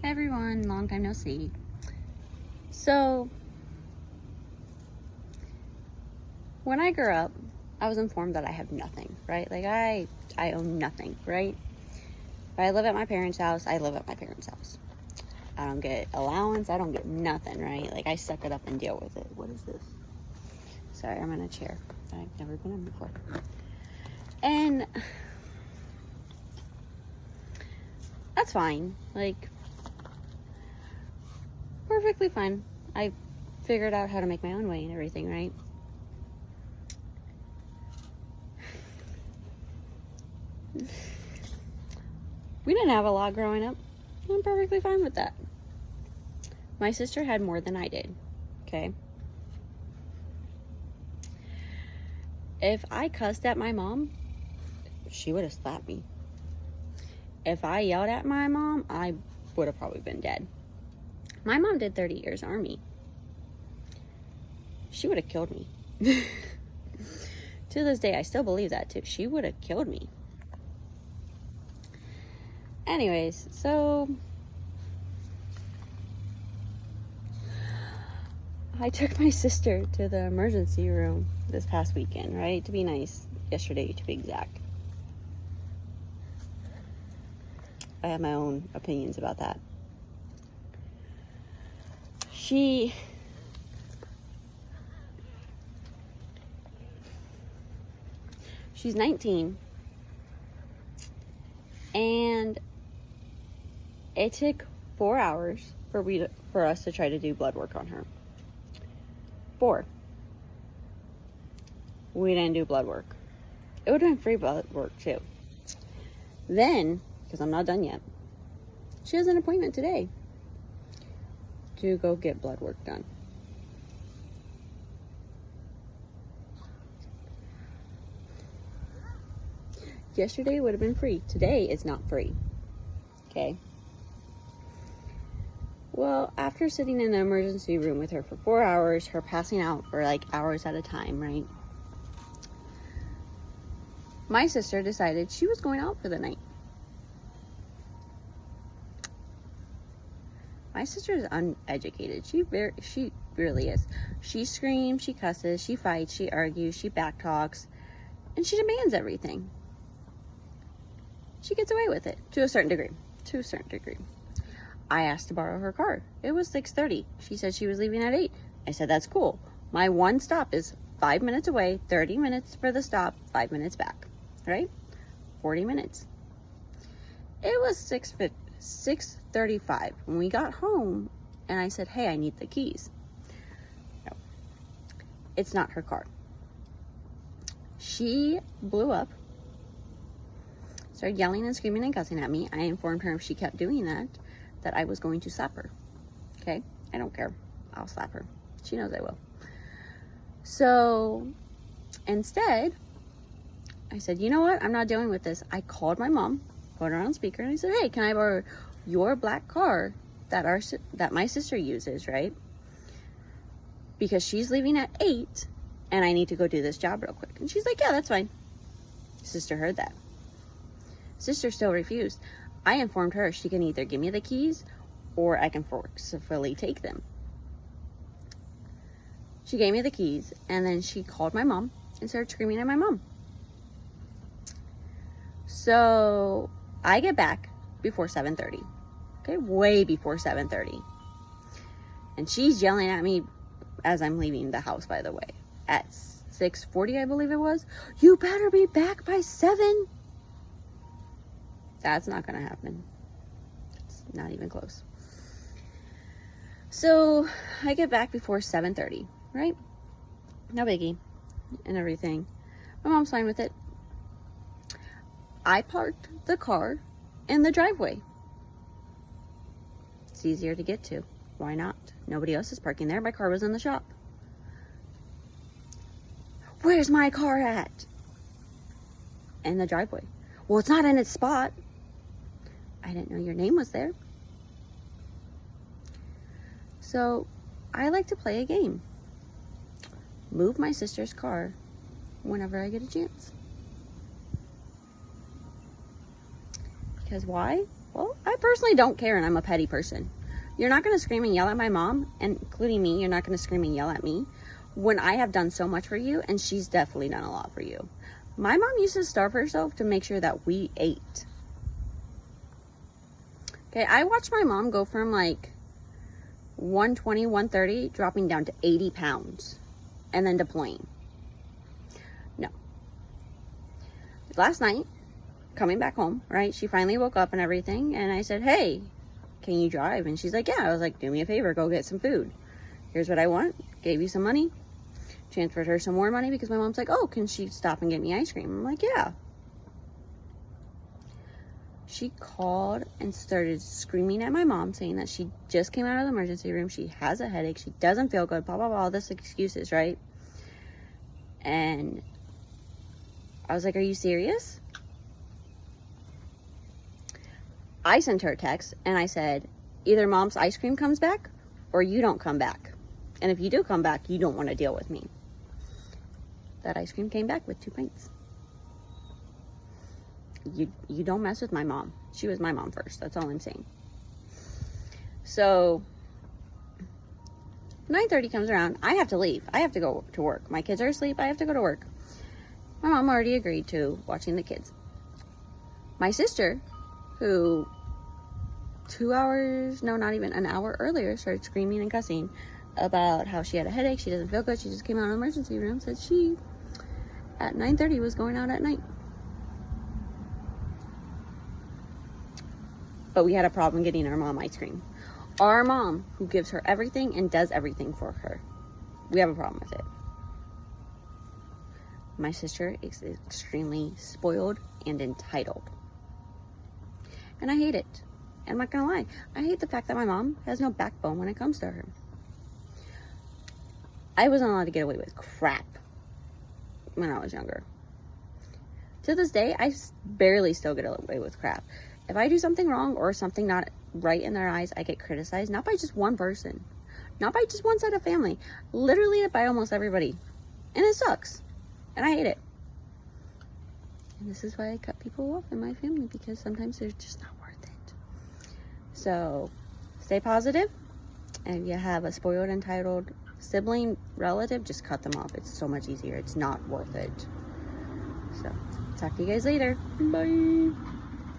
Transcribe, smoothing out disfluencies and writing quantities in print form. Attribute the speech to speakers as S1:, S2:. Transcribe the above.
S1: Hey everyone, long time no see. So, when I grew up, I was informed that I have nothing, right? Like, I own nothing, right? If I live at my parents' house, I live at my parents' house. I don't get allowance, I don't get nothing, right? Like, I suck it up and deal with it. What is this? Sorry, I'm in a chair that I've never been in before. And that's fine. Like, perfectly fine. I figured out how to make my own way and everything, right? We didn't have a lot growing up. I'm perfectly fine with that. My sister had more than I did, okay? If I cussed at my mom, she would have slapped me. If I yelled at my mom, I would have probably been dead. My mom did 30 years Army. She would have killed me. To this day, I still believe that too. She would have killed me. Anyways, so I took my sister to the emergency room this past weekend, right? To be nice, yesterday to be exact. I have my own opinions about that. She's 19, and it took 4 hours for us to try to do blood work on her. 4. We didn't do blood work. It would have been free blood work too. Then, because I'm not done yet, she has an appointment today to go get blood work done. Yesterday would have been free. Today is not free. Okay? Well, after sitting in the emergency room with her for 4 hours, her passing out for like hours at a time, right? My sister decided she was going out for the night. My sister is uneducated. She really is. She screams, she cusses, she fights, she argues, she backtalks, and she demands everything. She gets away with it to a certain degree. I asked to borrow her car. It was 6:30. She said she was leaving at 8. I said, that's cool. My one stop is 5 minutes away, 30 minutes for the stop, 5 minutes back, right? 40 minutes. It was 6:35 when we got home, and I said, hey, I need the keys. No, it's not her car. She blew up, started yelling and screaming and cussing at me. I informed her if she kept doing that I was going to slap her. Okay? I don't care. I'll slap her. She knows I will. So instead, I said, you know what? I'm not dealing with this. I called my mom, put her on speaker, and I said, hey, can I borrow your black car that my sister uses, right? Because she's leaving at 8 and I need to go do this job real quick. And she's like, yeah, that's fine. Sister heard that. Sister still refused. I informed her she can either give me the keys or I can forcefully take them. She gave me the keys, and then she called my mom and started screaming at my mom. So I get back before 7:30. Okay, way before 7:30. And she's yelling at me as I'm leaving the house, by the way. At 6:40, I believe it was. You better be back by 7. That's not gonna happen. It's not even close. So I get back before 7:30, right? No biggie and everything. My mom's fine with it. I parked the car in the driveway. It's easier to get to. Why not? Nobody else is parking there. My car was in the shop. Where's my car at? In the driveway. Well, it's not in its spot. I didn't know your name was there. So I like to play a game. Move my sister's car whenever I get a chance. Because why? Well, I personally don't care, and I'm a petty person. You're not going to scream and yell at my mom, and including me, you're not going to scream and yell at me when I have done so much for you, and she's definitely done a lot for you. My mom used to starve herself to make sure that we ate. Okay, I watched my mom go from like 120, 130, dropping down to 80 pounds, and then deploying. No. Last night, coming back home, right, she finally woke up and everything, and I said, hey, can you drive? And she's like, yeah. I was like, do me a favor, go get some food. Here's what I want. Gave you some money. Transferred her some more money because my mom's like, oh, can she stop and get me ice cream? I'm like, yeah. She called and started screaming at my mom, saying that she just came out of the emergency room. She has a headache. She doesn't feel good, blah, blah, blah, all this excuses, right? And I was like, are you serious? I sent her a text and I said, either mom's ice cream comes back or you don't come back. And if you do come back, you don't want to deal with me. That ice cream came back with 2 pints. You don't mess with my mom. She was my mom first. That's all I'm saying. So 9:30 comes around. I have to leave. I have to go to work. My kids are asleep. I have to go to work. My mom already agreed to watching the kids. My sister, who 2 hours, no, not even an hour earlier, started screaming and cussing about how she had a headache. She doesn't feel good. She just came out of the emergency room. Said she, at 9:30, was going out at night. But we had a problem getting our mom ice cream. Our mom, who gives her everything and does everything for her. We have a problem with it. My sister is extremely spoiled and entitled. And I hate it. And I'm not gonna lie. I hate the fact that my mom has no backbone when it comes to her. I wasn't allowed to get away with crap when I was younger. To this day, I barely still get away with crap. If I do something wrong or something not right in their eyes, I get criticized, not by just one person, not by just one side of family, literally by almost everybody. And it sucks. And I hate it. And this is why I cut people off in my family, because sometimes they're just not worth it. So stay positive. And if you have a spoiled, entitled sibling, relative, just cut them off. It's so much easier. It's not worth it. So talk to you guys later. Bye.